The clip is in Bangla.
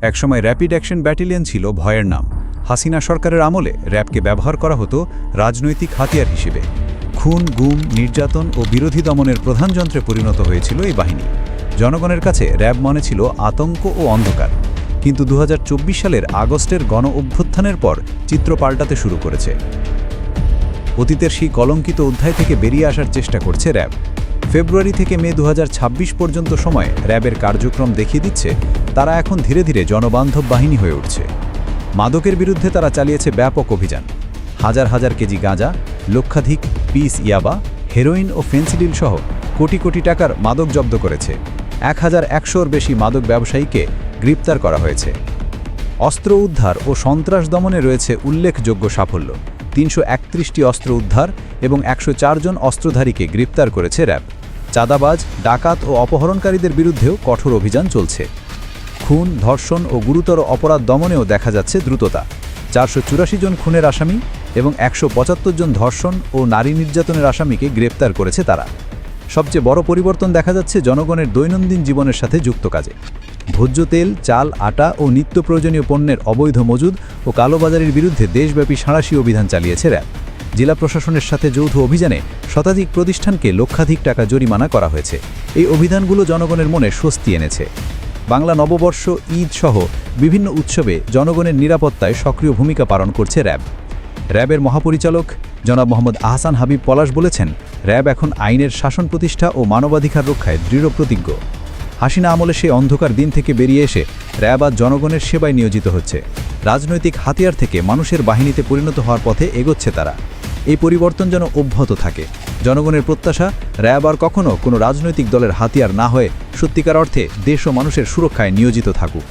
একসময় র্যাপিড অ্যাকশন ব্যাটালিয়ন ছিল ভয়ের নাম। হাসিনা সরকারের আমলে র্যাবকে ব্যবহার করা হতো রাজনৈতিক হাতিয়ার হিসেবে। খুন, গুম, নির্যাতন ও বিরোধী দমনের প্রধান যন্ত্রে পরিণত হয়েছিল এই বাহিনী। জনগণের কাছে র্যাব মনে ছিল আতঙ্ক ও অন্ধকার। কিন্তু 2024 সালের আগস্টের গণ অভ্যুত্থানের পর চিত্র পাল্টাতে শুরু করেছে। অতীতের সেই কলঙ্কিত অধ্যায় থেকে বেরিয়ে আসার চেষ্টা করছে র্যাব। ফেব্রুয়ারি থেকে মে 2026 পর্যন্ত সময়ে র্যাবের কার্যক্রম দেখিয়ে দিচ্ছে তারা এখন ধীরে ধীরে জনবান্ধব বাহিনী হয়ে উঠছে। মাদকের বিরুদ্ধে তারা চালিয়েছে ব্যাপক অভিযান। হাজার হাজার কেজি গাঁজা, লক্ষাধিক পিস ইয়াবা, হেরোইন ও ফেন্সিডিল সহ কোটি কোটি টাকার মাদক জব্দ করেছে। 1100-র বেশি মাদক ব্যবসায়ীকে গ্রেপ্তার করা হয়েছে। অস্ত্র উদ্ধার ও সন্ত্রাস দমনে রয়েছে উল্লেখযোগ্য সাফল্য। 331টি অস্ত্র উদ্ধার এবং 104 জন অস্ত্রধারীকে গ্রেপ্তার করেছে র্যাব। চাঁদাবাজ, ডাকাত ও অপহরণকারীদের বিরুদ্ধেও কঠোর অভিযান চলছে। খুন, ধর্ষণ ও গুরুতর অপরাধ দমনেও দেখা যাচ্ছে দ্রুততা। 484 জন খুনের আসামি এবং 175 জন ধর্ষণ ও নারী নির্যাতনের আসামিকে গ্রেপ্তার করেছে তারা। সবচেয়ে বড় পরিবর্তন দেখা যাচ্ছে জনগণের দৈনন্দিন জীবনের সাথে যুক্ত কাজে। ভোজ্য তেল, চাল, আটা ও নিত্য প্রয়োজনীয় পণ্যের অবৈধ মজুদ ও কালোবাজারির বিরুদ্ধে দেশব্যাপী সাঁড়াশি অভিযান চালিয়েছে র্যাব। জেলা প্রশাসনের সাথে যৌথ অভিযানে শতাধিক প্রতিষ্ঠানকে লক্ষাধিক টাকা জরিমানা করা হয়েছে। এই অভিযানগুলো জনগণের মনে স্বস্তি এনেছে। বাংলা নববর্ষ, ঈদ সহ বিভিন্ন উৎসবে জনগণের নিরাপত্তায় সক্রিয় ভূমিকা পালন করছে র্যাব। র্যাবের মহাপরিচালক জনাব মোহাম্মদ আহসান হাবিব পলাশ বলেছেন, র্যাব এখন আইনের শাসন প্রতিষ্ঠা ও মানবাধিকার রক্ষায় দৃঢ় প্রতিজ্ঞ। হাসিনা আমলে সেই অন্ধকার দিন থেকে বেরিয়ে এসে র্যাব আজ জনগণের সেবায় নিয়োজিত হচ্ছে। রাজনৈতিক হাতিয়ার থেকে মানুষের বাহিনীতে পরিণত হওয়ার পথে এগোচ্ছে তারা। এই পরিবর্তন যেন অব্যাহত থাকে। জনগণের প্রত্যাশা, র্যাব আর কখনো কোনো রাজনৈতিক দলের হাতিয়ার না হয়ে সত্যিকার অর্থে দেশ ও মানুষের সুরক্ষায় নিয়োজিত থাকুক।